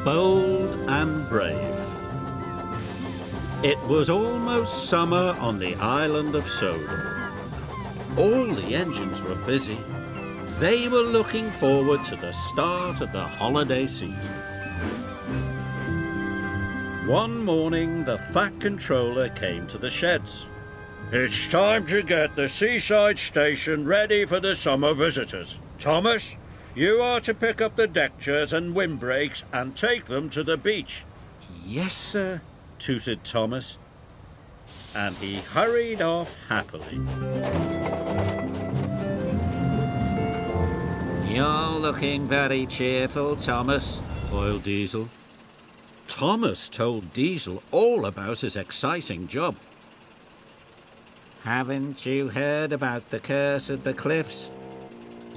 bold and brave. It was almost summer on the island of Sodor. All the engines were busy. They were looking forward to the start of the holiday season. One morning, the Fat Controller came to the sheds. "It's time to get the seaside station ready for the summer visitors. Thomas, you are to pick up the deck chairs and windbreaks and take them to the beach." "Yes, sir," tooted Thomas, and he hurried off happily. "You're looking very cheerful, Thomas," oiled Diesel. Thomas told Diesel all about his exciting job. "Haven't you heard about the curse of the cliffs?"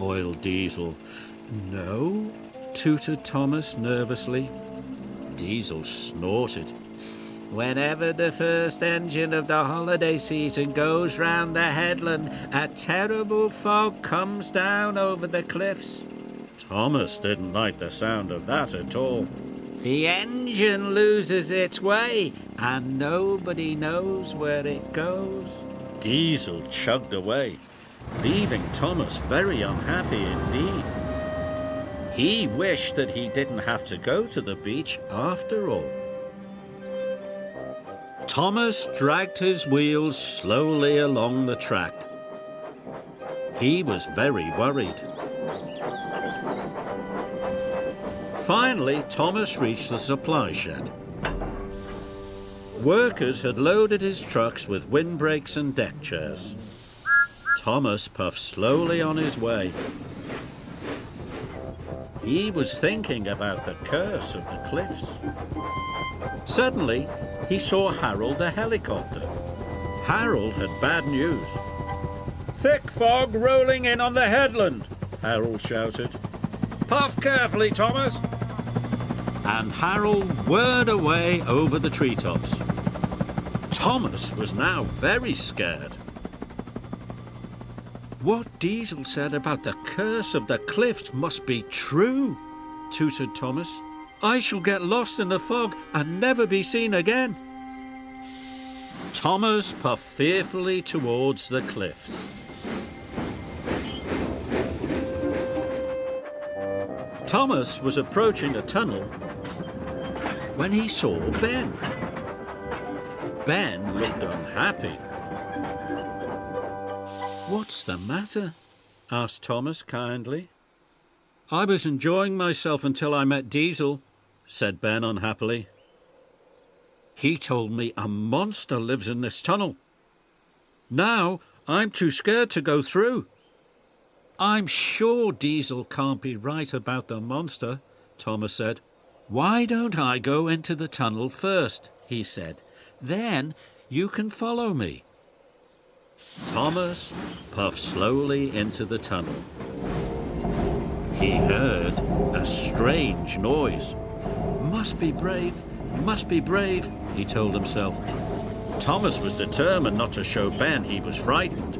oiled Diesel. "No," tooted Thomas nervously. Diesel snorted. "Whenever the first engine of the holiday season goes round the headland, a terrible fog comes down over the cliffs." Thomas didn't like the sound of that at all. "The engine loses its way, and nobody knows where it goes." Diesel chugged away, leaving Thomas very unhappy indeed. He wished that he didn't have to go to the beach after all. Thomas dragged his wheels slowly along the track. He was very worried. Finally, Thomas reached the supply shed. Workers had loaded his trucks with windbreaks and deck chairs. Thomas puffed slowly on his way. He was thinking about the curse of the cliffs. Suddenly, he saw Harold the helicopter. Harold had bad news. "Thick fog rolling in on the headland," Harold shouted. "Puff carefully, Thomas." And Harold whirred away over the treetops. Thomas was now very scared. "What Diesel said about the curse of the cliffs must be true," tooted Thomas. "I shall get lost in the fog and never be seen again." Thomas puffed fearfully towards the cliffs. Thomas was approaching a tunnel when he saw Ben. Ben looked unhappy. "What's the matter?" asked Thomas kindly. "I was enjoying myself until I met Diesel," said Ben unhappily. "He told me a monster lives in this tunnel. Now I'm too scared to go through." "I'm sure Diesel can't be right about the monster," Thomas said. "Why don't I go into the tunnel first?" he said. "Then you can follow me." Thomas puffed slowly into the tunnel. He heard a strange noise. "Must be brave, must be brave," he told himself. Thomas was determined not to show Ben he was frightened.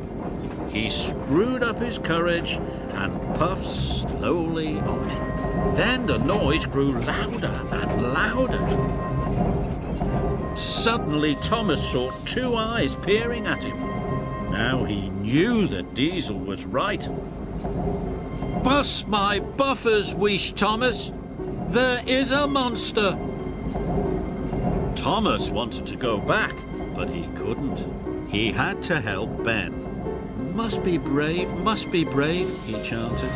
He screwed up his courage and puffed slowly on. Then the noise grew louder and louder. Suddenly Thomas saw two eyes peering at him. Now he knew that Diesel was right. "Bust my buffers," wheezed Thomas. "There is a monster." Thomas wanted to go back, but he couldn't. He had to help Ben. "Must be brave, he chanted.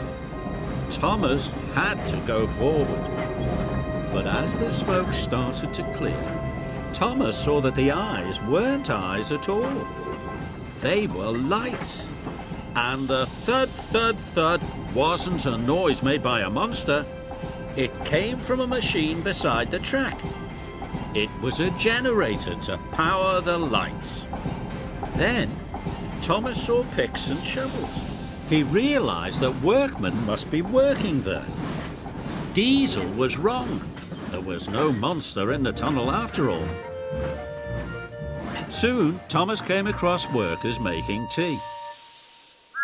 Thomas had to go forward. But as the smoke started to clear, Thomas saw that the eyes weren't eyes at all. They were lights. And the thud, thud, thud wasn't a noise made by a monster. It came from a machine beside the track. It was a generator to power the lights. Then Thomas saw picks and shovels. He realized that workmen must be working there. Diesel was wrong. There was no monster in the tunnel after all. Soon Thomas came across workers making tea.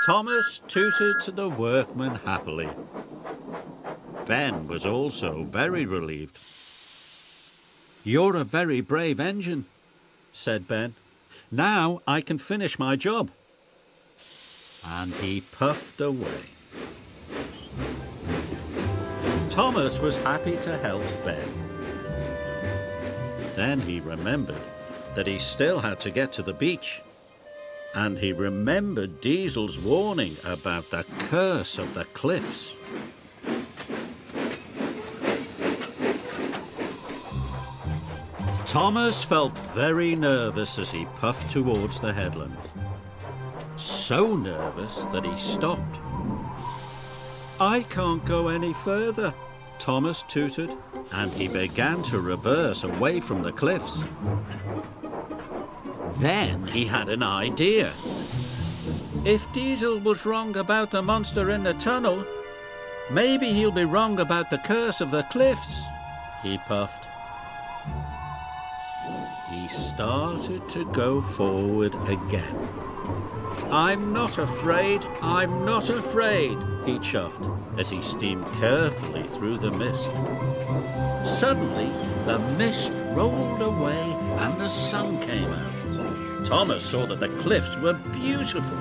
Thomas tooted to the workmen happily. Ben was also very relieved. "You're a very brave engine," said Ben. "Now I can finish my job." And he puffed away. Thomas was happy to help Ben. Then he remembered that he still had to get to the beach. And he remembered Diesel's warning about the curse of the cliffs. Thomas felt very nervous as he puffed towards the headland. So nervous that he stopped. "I can't go any further," Thomas tooted, and he began to reverse away from the cliffs. Then he had an idea. "If Diesel was wrong about the monster in the tunnel, maybe he'll be wrong about the curse of the cliffs," he puffed. He started to go forward again. "I'm not afraid, I'm not afraid," he chuffed as he steamed carefully through the mist. Suddenly, the mist rolled away and the sun came out. Thomas saw that the cliffs were beautiful.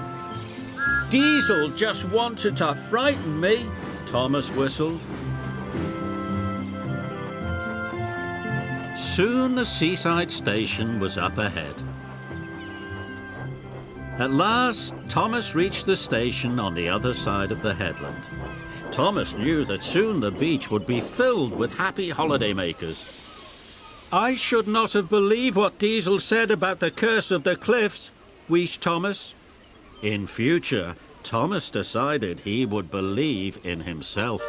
"Diesel just wanted to frighten me," Thomas whistled. Soon the seaside station was up ahead. At last, Thomas reached the station on the other side of the headland. Thomas knew that soon the beach would be filled with happy holidaymakers. "I should not have believed what Diesel said about the curse of the cliffs," wheezed Thomas. In future, Thomas decided he would believe in himself.